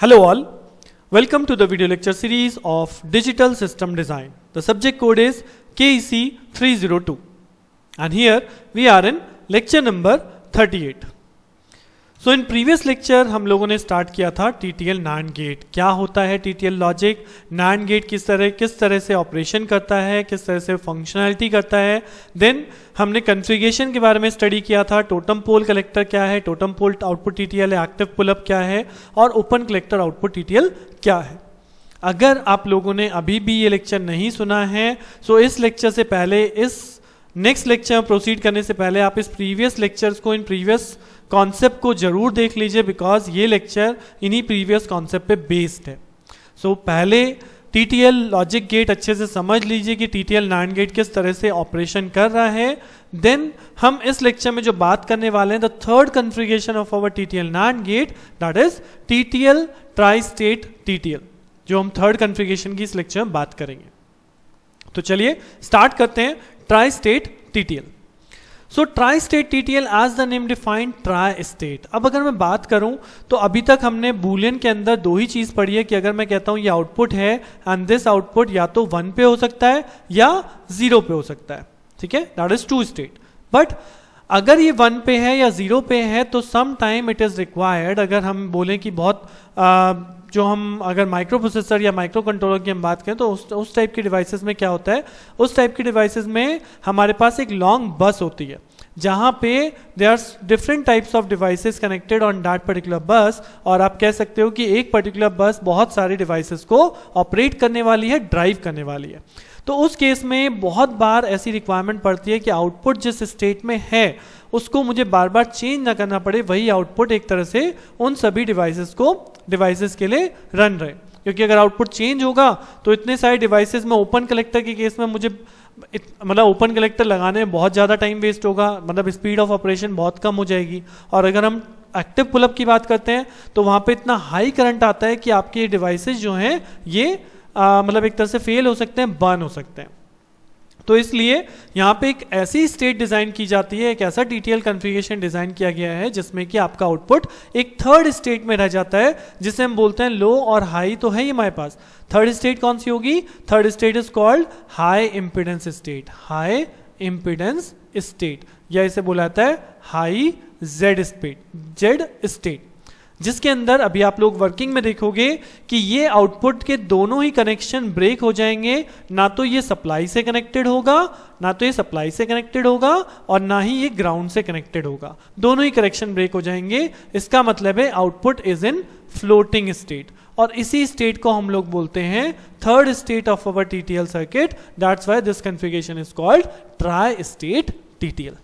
Hello all, welcome to the video lecture series of Digital System Design. The subject code is KEC 302 and here we are in lecture number 38. So in previous lecture हम लोगों ने start किया था TTL NAND gate. क्या होता है TTL logic, NAND gate किस तरह से ऑपरेशन करता है, किस तरह से फंक्शनैलिटी करता है. देन हमने कॉन्फ़िगरेशन के बारे में स्टडी किया था. टोटम पोल कलेक्टर क्या है, टोटम पोल आउटपुट TTL है, एक्टिव पुल अप क्या है और ओपन कलेक्टर आउटपुट TTL क्या है. अगर आप लोगों ने अभी भी ये लेक्चर नहीं सुना है तो इस लेक्चर से पहले, इस नेक्स्ट लेक्चर में प्रोसीड करने से पहले आप इस प्रीवियस लेक्चर्स को, इन प्रीवियस कॉन्सेप्ट को जरूर देख लीजिए, बिकॉज ये लेक्चर इन्हीं प्रीवियस कॉन्सेप्ट पे बेस्ड है. सो पहले TTL लॉजिक गेट अच्छे से समझ लीजिए कि TTL NAND गेट किस तरह से ऑपरेशन कर रहा है. देन हम इस लेक्चर में जो बात करने वाले हैं, the third configuration of our TTL NAND gate, that is TTL tri state TTL, जो हम थर्ड कॉन्फ़िगरेशन की इस लेक्चर में बात करेंगे. तो चलिए स्टार्ट करते हैं. Tri state TTL. So tri state TTL as the name defined tri state. अब अगर मैं बात करूं तो अभी तक हमने बूलियन के अंदर दो ही चीज पढ़ी है कि अगर मैं कहता हूं ये आउटपुट है एंड दिस आउटपुट या तो 1 पे हो सकता है या 0 पे हो सकता है. ठीक है, that is two state. But अगर ये 1 पे है या 0 पे है तो some time it is required, अगर हम बोलें कि बहुत जो हम अगर माइक्रो प्रोसेसर या माइक्रो कंट्रोलर की हम बात करें तो उस टाइप के डिवाइसेस में क्या होता है, उस टाइप के डिवाइसेस में हमारे पास एक लॉन्ग बस होती है जहां पे there are different types of devices connected on that particular bus. और आप कह सकते हो कि एक पर्टिकुलर बस बहुत सारे डिवाइसेस को ऑपरेट करने वाली है, ड्राइव करने वाली है. तो उस केस में बहुत बार ऐसी रिक्वायरमेंट पड़ती है कि आउटपुट जिस स्टेट में है उसको मुझे बार बार चेंज ना करना पड़े, वही आउटपुट एक तरह से उन सभी डिवाइसेस के लिए रन रहे. क्योंकि अगर आउटपुट चेंज होगा तो इतने सारे डिवाइसेस में, ओपन कलेक्टर के केस में मुझे मतलब ओपन कलेक्टर लगाने में बहुत ज़्यादा टाइम वेस्ट होगा, मतलब स्पीड ऑफ ऑपरेशन बहुत कम हो जाएगी. और अगर हम एक्टिव पुलअप की बात करते हैं तो वहाँ पे इतना हाई करंट आता है कि आपके डिवाइसेस जो हैं ये मतलब एक तरह से फेल हो सकते हैं, बर्न हो सकते हैं. तो इसलिए यहाँ पे एक ऐसी स्टेट डिजाइन की जाती है, एक ऐसा TTL कॉन्फ़िगरेशन डिजाइन किया गया है जिसमें कि आपका आउटपुट एक थर्ड स्टेट में रह जाता है, जिसे हम बोलते हैं लो और हाई. तो है ही हमारे पास थर्ड स्टेट कौन सी होगी, third state is called high impedance state, high impedance state, या इसे बोला जाता है हाई जेड स्टेट, जिसके अंदर अभी आप लोग वर्किंग में देखोगे कि ये आउटपुट के दोनों ही कनेक्शन ब्रेक हो जाएंगे. ना तो ये सप्लाई से कनेक्टेड होगा, और ना ही ये ग्राउंड से कनेक्टेड होगा. दोनों ही कनेक्शन ब्रेक हो जाएंगे. इसका मतलब है output is in floating state, और इसी स्टेट को हम लोग बोलते हैं third state of our TTL circuit. That's why this configuration is called try state TTL.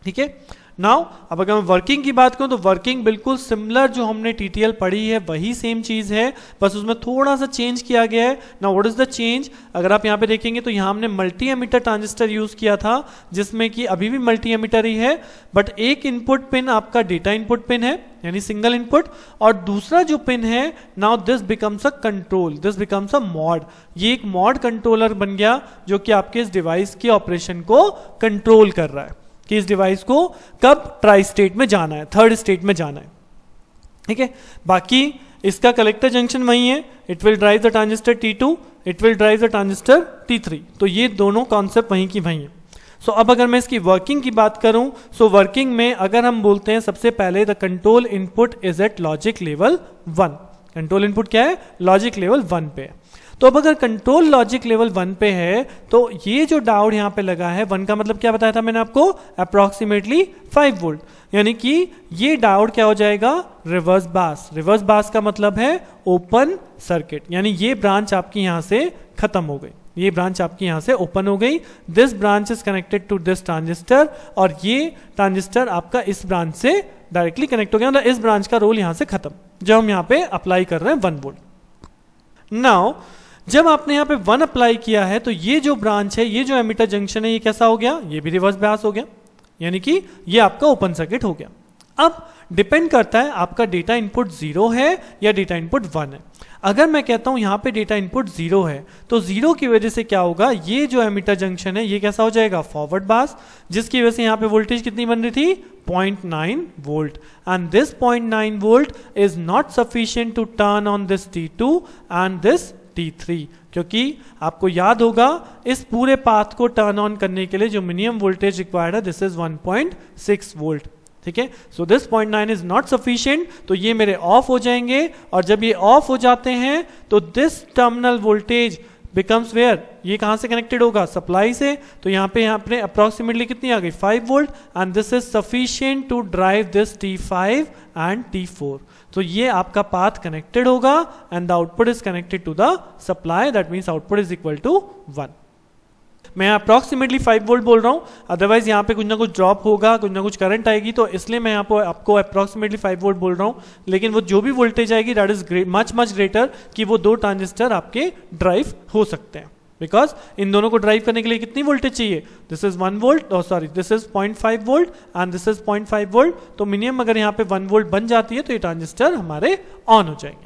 ठीक है. नाउ अब अगर मैं वर्किंग की बात करूं तो वर्किंग बिल्कुल सिमिलर जो हमने TTL पढ़ी है वही सेम चीज है, बस उसमें थोड़ा सा चेंज किया गया है. Now what is the change, अगर आप यहां पे देखेंगे तो यहां हमने मल्टी एमीटर ट्रांजिस्टर यूज किया था, जिसमें कि अभी भी मल्टी एमीटर ही है, बट एक इनपुट पिन आपका डेटा इनपुट पिन है, यानी सिंगल इनपुट, और दूसरा जो पिन है, now this becomes a control, this becomes a mod. ये एक मॉड कंट्रोलर बन गया जो कि आपके इस डिवाइस के ऑपरेशन को कंट्रोल कर रहा है कि इस डिवाइस को कब ट्राई स्टेट में जाना है, थर्ड स्टेट में जाना है. ठीक है. बाकी इसका कलेक्टर जंक्शन वही है, it will drive the transistor T2, it will drive the transistor T3. तो ये दोनों कॉन्सेप्ट वहीं की वहीं है. सो अब अगर मैं इसकी वर्किंग की बात करूं, सो वर्किंग में अगर हम बोलते हैं सबसे पहले the control input is at logic level 1. Control input क्या है, लॉजिक लेवल 1 पे. तो अब अगर कंट्रोल लॉजिक लेवल 1 पे है तो ये जो डायोड यहां पे लगा है, 1 का मतलब क्या बताया था मैंने आपको, अप्रोक्सीमेटली 5 वोल्ट, यानी कि ये डायोड क्या हो जाएगा, रिवर्स बास. रिवर्स बास का मतलब है ओपन सर्किट, यानी ये ब्रांच आपकी यहां से खत्म हो गई, ये ब्रांच आपकी यहां से ओपन हो गई. This branch is connected to this transistor, और ये ट्रांजिस्टर आपका इस ब्रांच से डायरेक्टली कनेक्ट हो गया, मतलब इस ब्रांच का रोल यहां से खत्म, जो हम यहां पे अप्लाई कर रहे हैं 1 वोल्ट. नाउ जब आपने यहाँ पे 1 अप्लाई किया है तो ये जो ब्रांच है, ये जो एमिटर जंक्शन है, ये कैसा हो गया, ये भी रिवर्स बायस हो गया, यानी कि ये आपका ओपन सर्किट हो गया. अब डिपेंड करता है आपका डेटा इनपुट 0 है या डेटा इनपुट 1 है। अगर मैं कहता हूं यहां पे डेटा इनपुट 0 है तो 0 की वजह से क्या होगा, ये जो एमिटर जंक्शन है ये कैसा हो जाएगा, फॉरवर्ड बास, जिसकी वजह से यहां पे वोल्टेज कितनी बन रही थी, 0.9 volt, and this 0.9 volt is not sufficient to turn on this T2 and this T3, क्योंकि आपको याद होगा इस पूरे पाथ को टर्न ऑन करने के लिए जो मिनिमम वोल्टेज रिक्वायर्ड है दिस इज 1.6 वोल्ट। ठीक है, so this 0.9 is not sufficient, तो ये मेरे ऑफ हो जाएंगे, और जब ये ऑफ हो जाते हैं तो this terminal voltage becomes where, ये कहां से कनेक्टेड होगा, सप्लाई से, तो यहाँ पे अप्रोक्सीमेटली कितनी आ गई, 5 volt, and this is sufficient to drive this T5 and T4। तो ये आपका पाथ कनेक्टेड होगा and the output is connected to the supply, that means output is equal to 1। मैं अप्रोक्सीमेटली 5 वोल्ट बोल रहा हूं, अदरवाइज यहाँ पे कुछ ना कुछ ड्रॉप होगा, कुछ ना कुछ करंट आएगी, तो इसलिए मैं यहाँ पे आपको अप्रोक्सीमेटली 5 वोल्ट बोल रहा हूं, लेकिन वो जो भी वोल्टेज आएगी दैट इज मच ग्रेटर, कि वो 2 ट्रांजिस्टर आपके ड्राइव हो सकते हैं, बिकॉज इन दोनों को ड्राइव करने के लिए कितनी वोल्टेज चाहिए, this is 1 volt, sorry this is 0.5 volt and this is 0.5 volt, तो मिनिमम अगर यहाँ पे 1 वोल्ट बन जाती है तो ये ट्रांजिस्टर हमारे ऑन हो जाएंगे।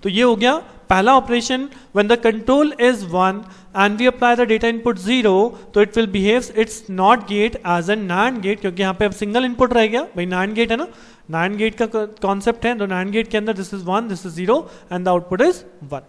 तो ये हो गया पहला operation, when the control is 1 and we apply the data input 0, तो it will behaves it's not gate as a NAND gate, क्योंकि यहाँ पे अब सिंगल इनपुट रह गया, भाई NAND गेट है ना, NAND गेट का कॉन्सेप्ट है, तो NAND गेट के अंदर this is 1, this is 0 and the output is 1।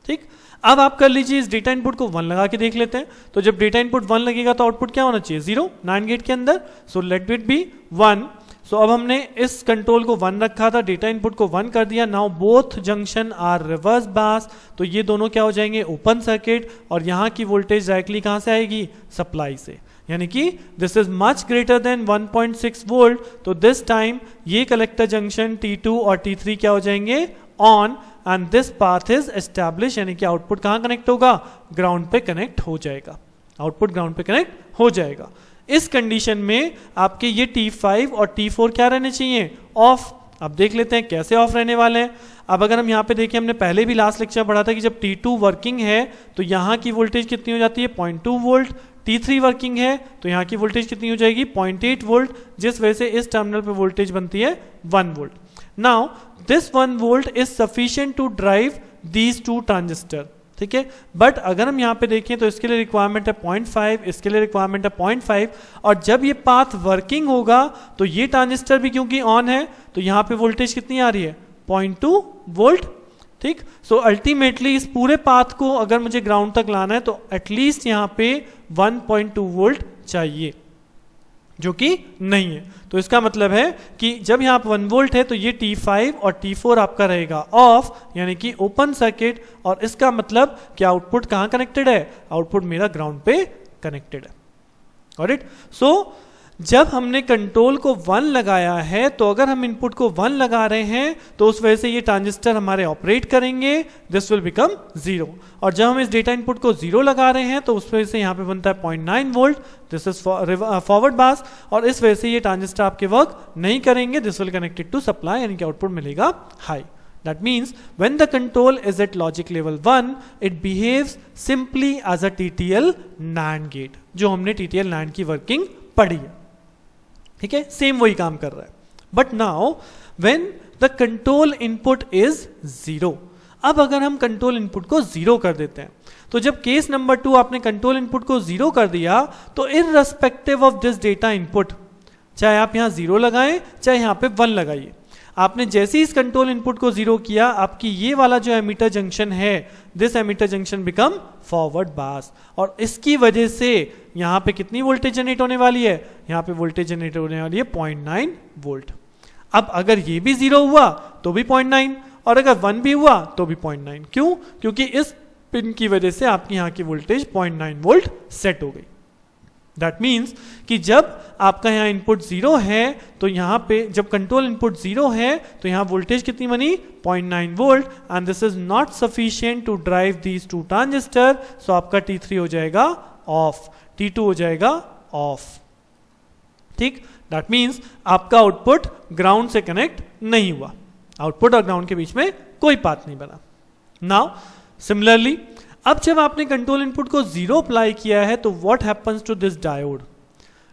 ठीक, अब आप कर लीजिए इस डेटा इनपुट को 1 लगा के देख लेते हैं, तो जब डेटा इनपुट 1 लगेगा तो आउटपुट क्या होना चाहिए, 0 NAND गेट के अंदर, सो लेट इट बी 1। सो अब हमने इस कंट्रोल को 1 रखा था, डेटा इनपुट को 1 कर दिया, now both junction are reverse bias, तो ये दोनों क्या हो जाएंगे, ओपन सर्किट, और यहाँ की वोल्टेज डायरेक्टली कहाँ से आएगी, सप्लाई से, यानी कि this is much greater than 1.6 volt, तो दिस टाइम ये कलेक्टर जंक्शन T2 और T3 क्या हो जाएंगे, on, and this path is establish, यानी कि आउटपुट कहाँ कनेक्ट होगा, ग्राउंड पे कनेक्ट हो जाएगा, आउटपुट ग्राउंड पे कनेक्ट हो जाएगा। इस कंडीशन में आपके ये T5 और T4 क्या रहने चाहिए, ऑफ। अब देख लेते हैं कैसे ऑफ रहने वाले हैं। अब अगर हम यहाँ पे देखें, हमने पहले भी लास्ट लेक्चर पढ़ा था कि जब T2 वर्किंग है तो यहाँ की वोल्टेज कितनी हो जाती है, 0.2 वोल्ट, T3 वर्किंग है तो यहाँ की वोल्टेज कितनी हो जाएगी, 0.8 वोल्ट, जिस वजह से इस टर्मिनल पे वोल्टेज बनती है 1 volt. Now this 1 volt is sufficient to drive these 2 transistor, ठीक है, बट अगर हम यहाँ पे देखें तो इसके लिए रिक्वायरमेंट है 0.5, इसके लिए रिक्वायरमेंट है 0.5, और जब ये पाथ वर्किंग होगा तो ये ट्रांजिस्टर भी क्योंकि ऑन है तो यहाँ पे वोल्टेज कितनी आ रही है, 0.2 वोल्ट। ठीक, सो अल्टीमेटली इस पूरे पाथ को अगर मुझे ग्राउंड तक लाना है तो एटलीस्ट यहाँ पे 1.2 वोल्ट चाहिए, जो कि नहीं है। तो इसका मतलब है कि जब यहाँ पर 1 वोल्ट है तो ये T5 और T4 आपका रहेगा ऑफ, यानी कि ओपन सर्किट, और इसका मतलब कि आउटपुट कहाँ कनेक्टेड है, आउटपुट मेरा ग्राउंड पे कनेक्टेड है। ऑलराइट, सो जब हमने कंट्रोल को 1 लगाया है तो अगर हम इनपुट को 1 लगा रहे हैं तो उस वजह से ये ट्रांजिस्टर हमारे ऑपरेट करेंगे, दिस विल बिकम 0, और जब हम इस डेटा इनपुट को 0 लगा रहे हैं तो उस वजह से यहाँ पे बनता है 0.9 volt, this is forward bias, और इस वजह से ये ट्रांजिस्टर आपके वर्क नहीं करेंगे, this will connected to supply, यानी कि आउटपुट मिलेगा high. That means when the control is at logic level 1, it behaves simply as a TTL NAND gate, जो हमने TTL NAND की वर्किंग पढ़ी है। ठीक है, सेम वही काम कर रहा है। But now when the control input is 0, अब अगर हम कंट्रोल इनपुट को 0 कर देते हैं तो जब केस नंबर 2 आपने कंट्रोल इनपुट को 0 कर दिया तो irrespective of this data input, चाहे आप यहां 0 लगाएं चाहे यहां पे 1 लगाइए, आपने जैसे ही इस कंट्रोल इनपुट को 0 किया, आपकी ये वाला जो एमीटर जंक्शन है, this emitter junction become forward bias, और इसकी वजह से यहां पे कितनी वोल्टेज जनरेट होने वाली है, यहां पे वोल्टेज जनरेट होने वाली है 0.9 वोल्ट। अब अगर ये भी 0 हुआ तो भी 0.9, और अगर 1 भी हुआ तो भी 0.9, क्यों, क्योंकि इस पिन की वजह से आपकी यहां की वोल्टेज 0.9 वोल्ट सेट हो गई। दैट मीन्स कि जब आपका यहाँ इनपुट 0 है तो यहाँ पे जब कंट्रोल इनपुट 0 है तो यहाँ वोल्टेज कितनी बनी, 0.9 volt, and this is not sufficient to drive these 2 transistor, so आपका T3 हो जाएगा ऑफ, T2 हो जाएगा ऑफ। ठीक, दैट मीन्स आपका आउटपुट ग्राउंड से कनेक्ट नहीं हुआ, आउटपुट और ग्राउंड के बीच में कोई पाथ नहीं बना। नाउ सिमिलरली अब जब आपने कंट्रोल इनपुट को 0 अप्लाई किया है तो what happens to this diode,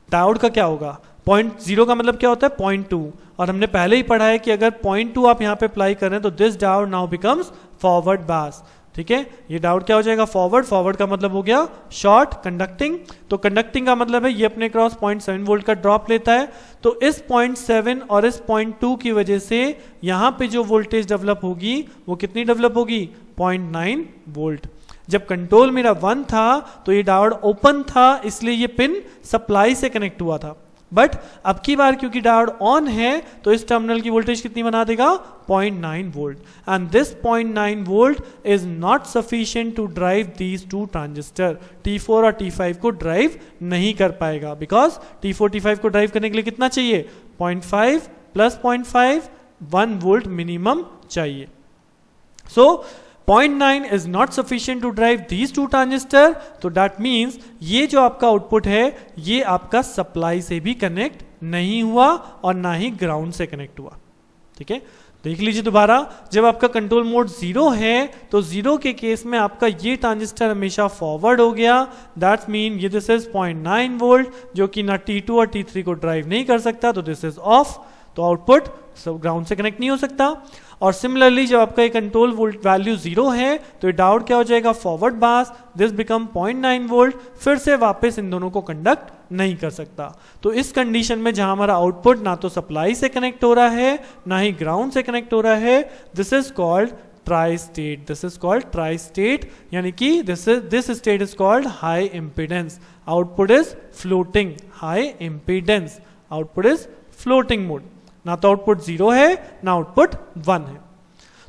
diode का क्या होगा, 0.0 का मतलब क्या होता है 0.2, और हमने पहले ही पढ़ा है कि अगर 0.2 आप यहाँ पे अप्लाई कर रहे हैं तो this diode now becomes forward bias. ठीक है, ये डायोड क्या हो जाएगा फॉरवर्ड, फॉरवर्ड का मतलब हो गया शॉर्ट कंडक्टिंग, तो कंडक्टिंग का मतलब है ये अपने क्रॉस 0.7 वोल्ट का ड्रॉप लेता है, तो इस 0.7 और इस 0.2 की वजह से यहाँ पे जो वोल्टेज डेवलप होगी वो कितनी डेवलप होगी 0.9 वोल्ट। जब कंट्रोल मेरा 1 था तो ये डायोड ओपन था, इसलिए ये पिन सप्लाई से कनेक्ट हुआ था, बट अब की बार क्योंकि डायोड ऑन है तो इस टर्मिनल की वोल्टेज कितनी बना देगा 0.9 volt, and this 0.9 volt is not sufficient to drive these two transistor. T4 और T5 को ड्राइव नहीं कर पाएगा, बिकॉज T4 T5 को ड्राइव करने के लिए कितना चाहिए 0.5 प्लस 0.5 1 वोल्ट मिनिमम चाहिए। सो 0.9 is not sufficient to drive these two transistor, तो that means ये जो आपका आउटपुट है ये आपका सप्लाई से भी कनेक्ट नहीं हुआ और ना ही ग्राउंड से कनेक्ट हुआ। ठीक है, देख लीजिए दोबारा, जब आपका कंट्रोल मोड 0 है तो 0 के केस में आपका ये ट्रांजिस्टर हमेशा फॉरवर्ड हो गया, दैट्स मीन ये दिस इज 0.9 वोल्ट जो कि ना T2 और T3 को ड्राइव नहीं कर सकता, तो दिस इज ऑफ, तो आउटपुट सब ग्राउंड से कनेक्ट नहीं हो सकता। और सिमिलरली जब आपका ये कंट्रोल वोल्ट वैल्यू 0 है तो ये डायोड क्या हो जाएगा forward bias, this become 0.9 volt, फिर से वापस इन दोनों को कंडक्ट नहीं कर सकता। तो इस कंडीशन में जहां हमारा आउटपुट ना तो सप्लाई से कनेक्ट हो रहा है ना ही ग्राउंड से कनेक्ट हो रहा है, this is called tri state, this is called tri state, यानी कि this state is called high impedance, output is floating, high impedance, output is floating mode, ना तो आउटपुट 0 है ना आउटपुट 1 है।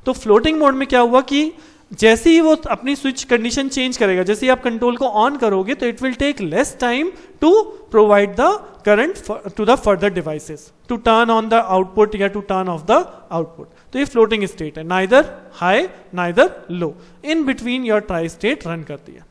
तो फ्लोटिंग मोड में क्या हुआ कि जैसे ही वो अपनी स्विच कंडीशन चेंज करेगा, जैसे ही आप कंट्रोल को ऑन करोगे तो it will take less time to provide the current to the further devices to turn on the output या to turn off the output. तो ये फ्लोटिंग स्टेट है, neither high neither low, in between your tri state run करती है।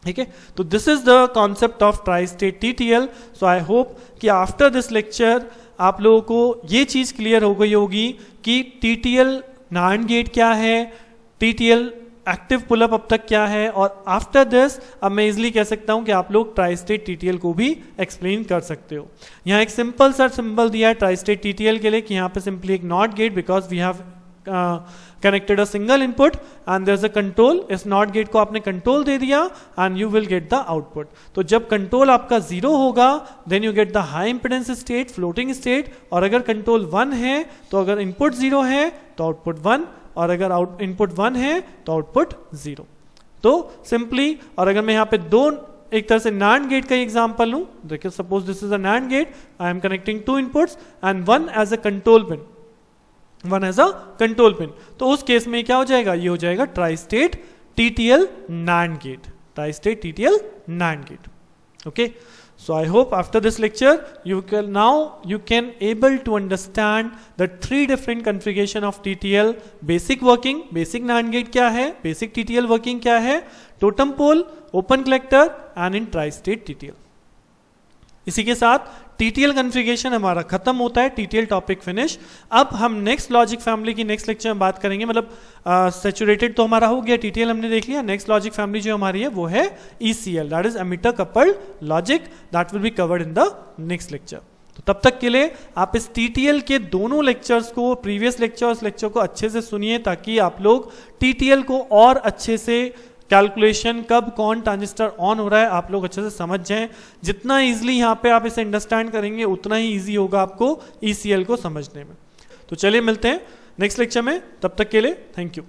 ठीक है, तो this is the concept of tri state TTL। So I hope कि आफ्टर दिस लेक्चर आप लोगों को ये चीज क्लियर हो गई होगी कि TTL NAND गेट क्या है, TTL एक्टिव पुलअप अब तक क्या है, और आफ्टर दिस अब मैं इजिली कह सकता हूं कि आप लोग ट्राई स्टेट TTL को भी एक्सप्लेन कर सकते हो। यहाँ एक सिंपल सा सिंबल दिया है ट्राई स्टेट TTL के लिए कि यहाँ पे सिंपली एक not gate, because we have connected a single input and there's a control, इस NOT गेट को आपने कंट्रोल दे दिया and you will get the output। तो जब कंट्रोल आपका 0 होगा then you get the high impedance state, floating state, और अगर कंट्रोल 1 है तो अगर इनपुट 0 है तो आउटपुट 1, और अगर इनपुट 1 है तो आउटपुट 0। तो सिंपली, और अगर मैं यहाँ पे दो एक तरह से NAND गेट का एग्जांपल लूं, देखिए सपोज दिस इज अ NANड gate, I am connecting 2 inputs and 1 as a control pin, 1 as a control pin, तो उस केस में क्या हो जाएगा, ये हो जाएगा tri state TTL NAND gate, tri state TTL NAND gate. Okay, so I hope after this lecture you can able to understand the 3 different configuration of TTL, basic working, basic NAND gate क्या है, basic TTL working क्या है, totem pole, open collector and in tri-state TTL। इसी के साथ TTL configuration हमारा खत्म होता है, TTL टॉपिक फिनिश। अब हम नेक्स्ट लॉजिक फैमिली की नेक्स्ट लेक्चर में बात करेंगे, मतलब सैचुरेटेड तो हमारा हो गया, TTL हमने देख लिया, नेक्स्ट लॉजिक फैमिली जो हमारी है वो है ECL, that is emitter coupled logic, that will be covered in the next lecture. तो तब तक के लिए आप इस TTL के दोनों लेक्चर्स को, प्रीवियस लेक्चर और इस लेक्चर को अच्छे से सुनिए, ताकि आप लोग TTL को और अच्छे से कैलकुलेशन, कब कौन ट्रांजिस्टर ऑन हो रहा है, आप लोग अच्छे से समझ जाएं। जितना इजीली यहाँ पे आप इसे अंडरस्टैंड करेंगे उतना ही इजी होगा आपको ECL को समझने में। तो चलिए मिलते हैं नेक्स्ट लेक्चर में, तब तक के लिए थैंक यू।